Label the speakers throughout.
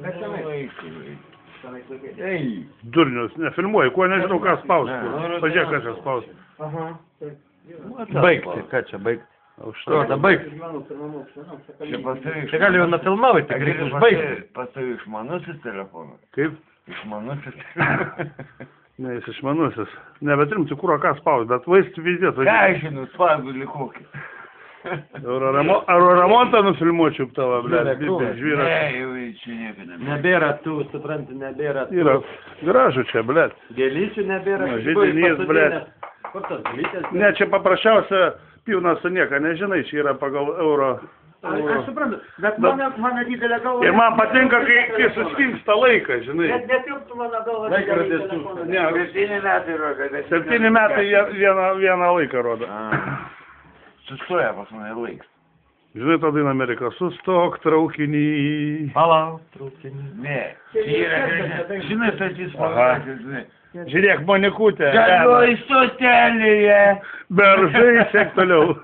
Speaker 1: Bet senai.
Speaker 2: Ei.
Speaker 3: Durnius, nefilmuoju, kuo nežinau, ką spausti. Pažiūrėk, ką čia spausti.
Speaker 1: Aha.
Speaker 2: Baigti, ką čia baigti?
Speaker 3: Aukšta.
Speaker 2: Baigti.
Speaker 1: Čia
Speaker 2: Čia gali jau nufilmavai, tik reikia užbaigti.
Speaker 1: Pasakai išmanusis telefonas.
Speaker 3: Kaip?
Speaker 1: Išmanusis telefonas.
Speaker 3: Ne, jis išmanusis. Ne, bet rimtai, kur ką spausti, bet vaistų vizės.
Speaker 1: Ką žinau, spagulį kokį.
Speaker 3: Euroremontą nufilmuočiau tavo, blėt.
Speaker 1: Ne,
Speaker 3: Žvyras.
Speaker 1: jau čia niekada.
Speaker 2: Nebėra tų, supranti, nebėra tų.
Speaker 3: Yra gražu čia, blėt.
Speaker 2: Gėlyčių nebėra.
Speaker 3: Židinys, blėt.
Speaker 2: Kur tos gėlytės?
Speaker 3: Ne, čia paprasčiausia pilnas su nieka, nežinai, čia yra pagal euro.
Speaker 4: Aš suprantu, bet mano didelė galva...
Speaker 3: Ir man patinka, kai suskinksta laikas, žinai.
Speaker 4: Netilptų mano galva didelį telefoną.
Speaker 3: Ne,
Speaker 1: 7 metai rodo.
Speaker 3: 7 metai vieną laiką rodo.
Speaker 1: Sustoja pas mane laiks.
Speaker 3: Žinai, tą dainą Ameriką, sustok traukinį.
Speaker 2: Palauk, traukinį.
Speaker 1: Ne, čia yra gražiai. Žinai, statys pavadžius, žinai.
Speaker 3: Žiūrėk, Monikutė.
Speaker 1: Galioji stotelėje.
Speaker 3: Beržai, sek toliau.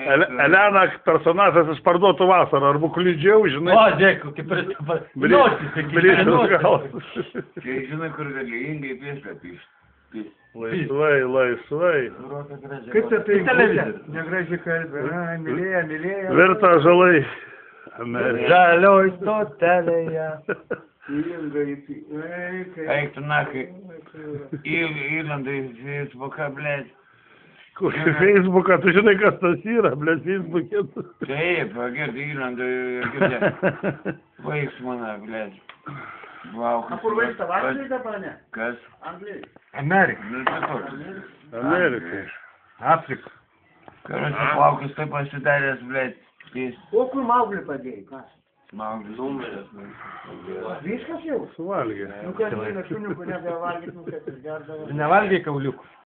Speaker 3: Elena personažas iš Parduotų vasarą, arba kliudžiau, žinai.
Speaker 2: O, dėkui, kaip ir...
Speaker 3: Blėčius galas.
Speaker 1: Čia žinai, kur galingai piešta piešta.
Speaker 3: Laisvai.
Speaker 4: Kaip tai negraži kalbė, mylėja.
Speaker 3: Virta žalai.
Speaker 2: Žalioj stotelėje.
Speaker 1: Eik tu nakai. Įlanda į Facebooką, blėt.
Speaker 3: Kokį Facebooką, tu žinai, kas tas yra, blėt, Facebook'e.
Speaker 1: Taip, girdi įlanda, girdi. Vaiks mano, blėt. Vau,
Speaker 4: A kur vaiksta, Anglijai dabar ne?
Speaker 1: Kas?
Speaker 4: Anglijai.
Speaker 2: Amerika.
Speaker 3: Amerikai.
Speaker 2: Afrika.
Speaker 1: Karočią plaukus taip pasidaręs, blėt.
Speaker 4: O kur Mauglį padėjai, kas?
Speaker 1: Mauglis.
Speaker 4: Viskas jau?
Speaker 3: Suvalgė.
Speaker 4: Nu kas, šuniukų nebevalgyt, nu kas jis gerdavo.
Speaker 2: Nevalgiai kauliukų.